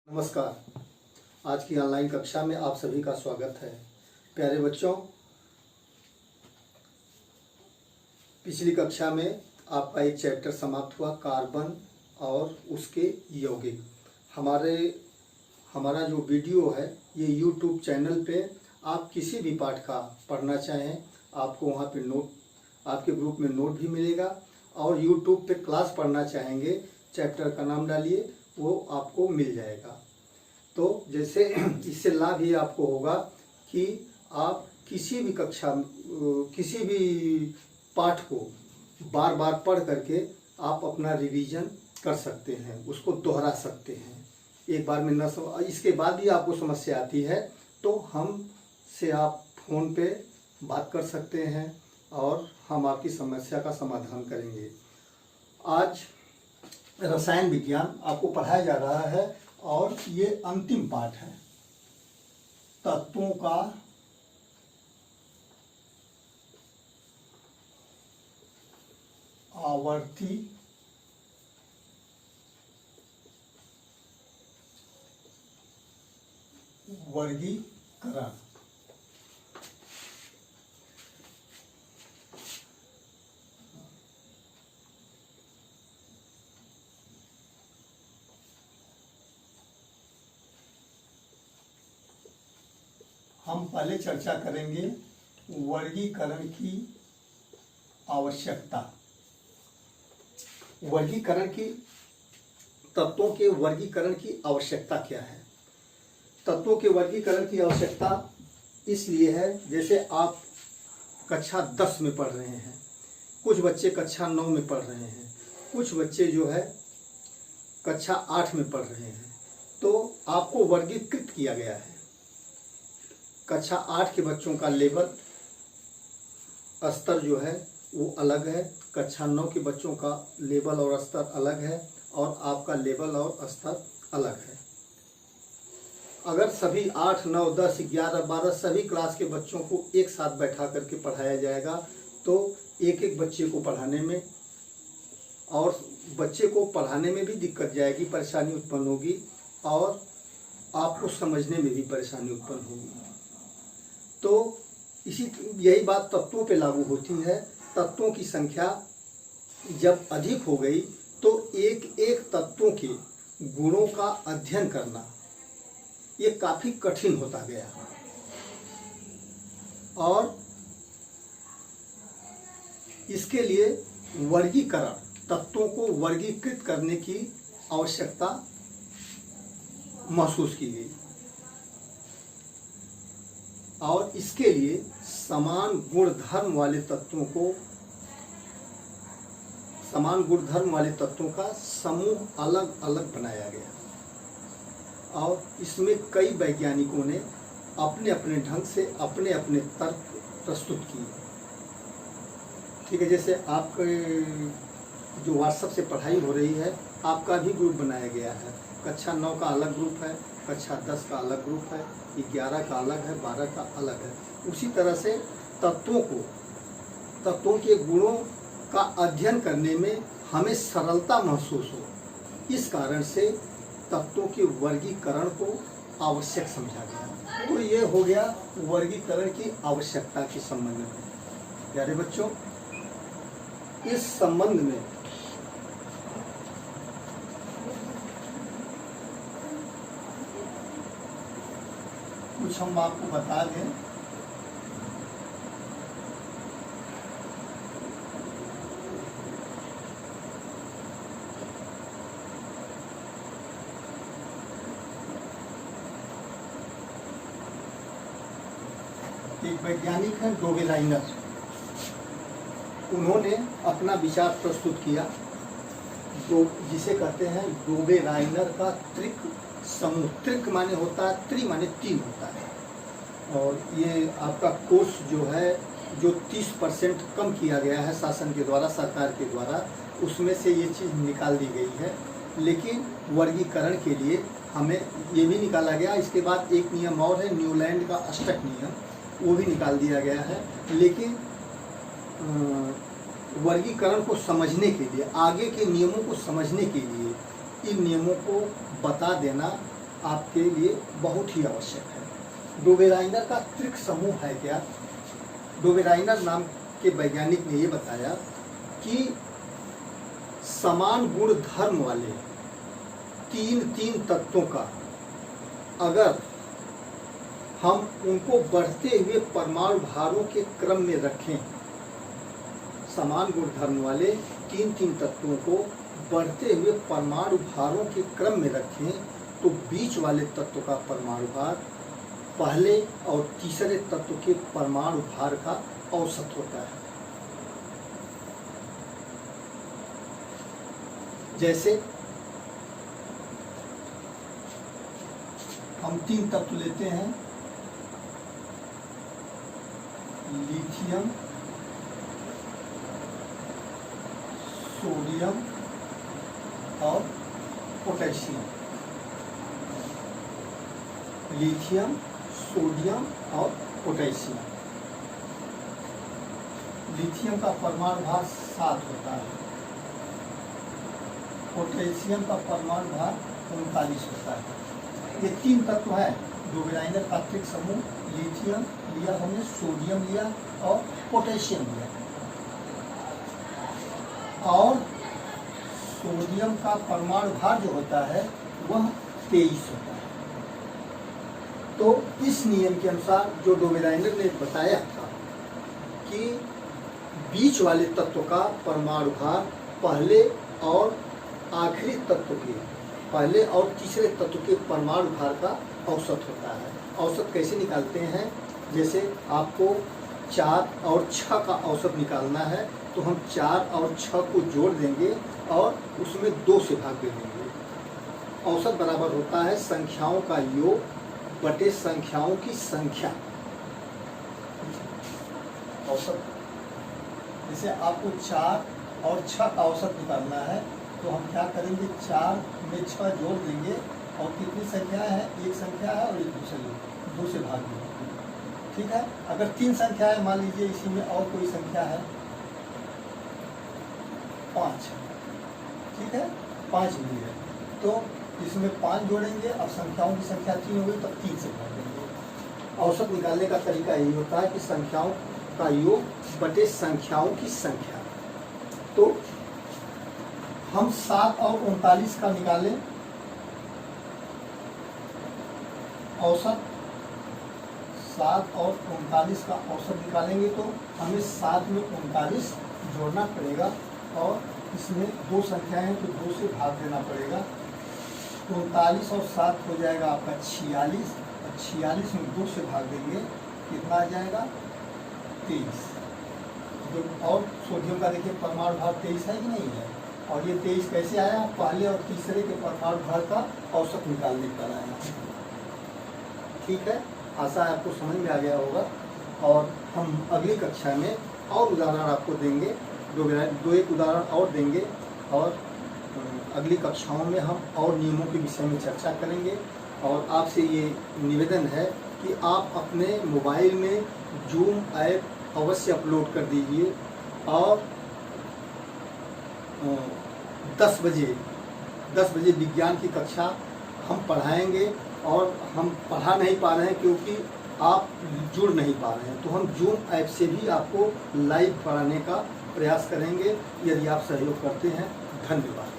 नमस्कार। आज की ऑनलाइन कक्षा में आप सभी का स्वागत है। प्यारे बच्चों, पिछली कक्षा में आपका एक चैप्टर समाप्त हुआ, कार्बन और उसके यौगिक। हमारा जो वीडियो है ये यूट्यूब चैनल पे आप किसी भी पाठ का पढ़ना चाहें, आपको वहाँ पे नोट आपके ग्रुप में नोट भी मिलेगा, और यूट्यूब पे क्लास पढ़ना चाहेंगे चैप्टर का नाम डालिए, वो आपको मिल जाएगा। तो जैसे इससे लाभ ये आपको होगा कि आप किसी भी कक्षा किसी भी पाठ को बार बार पढ़ करके आप अपना रिवीजन कर सकते हैं, उसको दोहरा सकते हैं। एक बार में न इसके बाद भी आपको समस्या आती है तो हमसे आप फ़ोन पे बात कर सकते हैं और हम आपकी समस्या का समाधान करेंगे। आज रसायन विज्ञान आपको पढ़ाया जा रहा है और ये अंतिम पाठ है, तत्वों का आवर्ती वर्गीकरण। हम पहले चर्चा करेंगे वर्गीकरण की आवश्यकता। वर्गीकरण की तत्वों के वर्गीकरण की आवश्यकता क्या है? तत्वों के वर्गीकरण की आवश्यकता इसलिए है, जैसे आप कक्षा 10 में पढ़ रहे हैं, कुछ बच्चे कक्षा 9 में पढ़ रहे हैं, कुछ बच्चे जो है कक्षा 8 में पढ़ रहे हैं, तो आपको वर्गीकृत किया गया है। कक्षा 8 के बच्चों का लेवल स्तर जो है वो अलग है, कक्षा 9 के बच्चों का लेवल और स्तर अलग है, और आपका लेवल और स्तर अलग है। अगर सभी 8, 9, 10, 11, 12 सभी क्लास के बच्चों को एक साथ बैठा करके पढ़ाया जाएगा तो एक एक बच्चे को पढ़ाने में और बच्चे को पढ़ाने में भी दिक्कत जाएगी, परेशानी उत्पन्न होगी, और आपको समझने में भी परेशानी उत्पन्न होगी। तो यही बात तत्वों पे लागू होती है। तत्वों की संख्या जब अधिक हो गई तो एक एक तत्वों के गुणों का अध्ययन करना ये काफी कठिन होता गया, और इसके लिए वर्गीकरण, तत्वों को वर्गीकृत करने की आवश्यकता महसूस की गई, और इसके लिए समान गुणधर्म वाले तत्वों का समूह अलग अलग बनाया गया, और इसमें कई वैज्ञानिकों ने अपने अपने ढंग से अपने अपने तर्क प्रस्तुत किए। ठीक है, जैसे आपके जो व्हाट्सएप से पढ़ाई हो रही है, आपका भी ग्रुप बनाया गया है। कक्षा 9 का अलग ग्रुप है, कक्षा 10 का अलग ग्रुप है, 11 का अलग है, 12 का अलग है। उसी तरह से तत्वों के गुणों का अध्ययन करने में हमें सरलता महसूस हो, इस कारण से तत्वों के वर्गीकरण को आवश्यक समझा गया। तो ये हो गया वर्गीकरण की आवश्यकता के संबंध में। प्यारे बच्चों, इस संबंध में कुछ हम आपको बता दें। एक वैज्ञानिक है डोबेलाइनर, उन्होंने अपना विचार प्रस्तुत किया, जिसे कहते हैं डोबेलाइनर का त्रिक समूह। त्रिक माने होता है, त्रि माने 3 होता है, और ये आपका कोर्स जो है जो 30% कम किया गया है शासन के द्वारा, सरकार के द्वारा, उसमें से ये चीज़ निकाल दी गई है। लेकिन वर्गीकरण के लिए हमें ये भी निकाला गया। इसके बाद एक नियम और है, न्यूलैंड का अष्टक नियम, वो भी निकाल दिया गया है। लेकिन वर्गीकरण को समझने के लिए, आगे के नियमों को समझने के लिए इन नियमों को बता देना आपके लिए बहुत ही आवश्यक है। डोबेराइनर का त्रिक समूह है क्या? डोबेराइनर नाम के वैज्ञानिक ने ये बताया कि समान गुण धर्म वाले तीन तत्वों का अगर हम उनको बढ़ते हुए परमाणु भारों के क्रम में रखें, समान गुण धर्म वाले तीन तत्वों को बढ़ते हुए परमाणु भारों के क्रम में रखें तो बीच वाले तत्व का परमाणु भार पहले और तीसरे तत्व के परमाणु भार का औसत होता है। जैसे हम 3 तत्व लेते हैं, लिथियम, सोडियम और पोटेशियम। लिथियम, सोडियम और पोटेशियम। लिथियम का परमाणु भार 7 होता है, पोटेशियम का परमाणु भार 39 होता है। ये 3 तत्व है डोबेराइनर का त्रिक समूह। लिथियम लिया हमने, सोडियम लिया और पोटेशियम लिया। और सोडियम का परमाणु भार जो होता है वह 23 होता है। तो इस नियम के अनुसार जो डोबेराइनर ने बताया था कि बीच वाले तत्व का परमाणु भार पहले और आखिरी तत्व के, पहले और तीसरे तत्व के परमाणु भार का औसत होता है। औसत कैसे निकालते हैं? जैसे आपको 4 और 6 का औसत निकालना है तो हम 4 और 6 को जोड़ देंगे और उसमें 2 से भाग दे देंगे। औसत बराबर होता है संख्याओं का योग बटे संख्याओं की संख्या। औसत जैसे आपको 4 और 6 का औसत निकालना है तो हम क्या करेंगे, 4 में 6 जोड़ देंगे और कितनी संख्या है, एक संख्या है और एक दूसरी, 2 से भाग देंगे। ठीक है। अगर 3 संख्या है, मान लीजिए इसी में और कोई संख्या है 5, ठीक है, 5 मिली है तो इसमें 5 जोड़ेंगे और संख्याओं की संख्या 3 हो गई तब 3 से भाग देंगे। औसत निकालने का तरीका यही होता है कि संख्याओं का योग बटे संख्याओं की संख्या। तो हम 7 और 39 का निकालें औसत, 7 और 39 का औसत निकालेंगे तो हमें 7 में 39 जोड़ना पड़ेगा और इसमें 2 संख्याएं हैं तो 2 से भाग देना पड़ेगा। 39 और 7 हो जाएगा आपका 46 और 46 में 2 से भाग देंगे, कितना आ जाएगा 23। और सोडियम का देखिए परमाणु भार 23 है कि नहीं है, और ये 23 कैसे आया, पहले और तीसरे के परमाणु भार का औसत निकालने पर आया। ठीक है, आशा है आपको समझ में आ गया होगा। और हम अगली कक्षा में और उदाहरण आपको देंगे, 2-1 उदाहरण और देंगे और अगली कक्षाओं में हम और नियमों के विषय में चर्चा करेंगे। और आपसे ये निवेदन है कि आप अपने मोबाइल में जूम ऐप अवश्य अपलोड कर दीजिए और 10 बजे विज्ञान की कक्षा हम पढ़ाएंगे। और हम पढ़ा नहीं पा रहे हैं क्योंकि आप जुड़ नहीं पा रहे हैं, तो हम जूम ऐप से भी आपको लाइव पढ़ाने का प्रयास करेंगे यदि आप सहयोग करते हैं। धन्यवाद।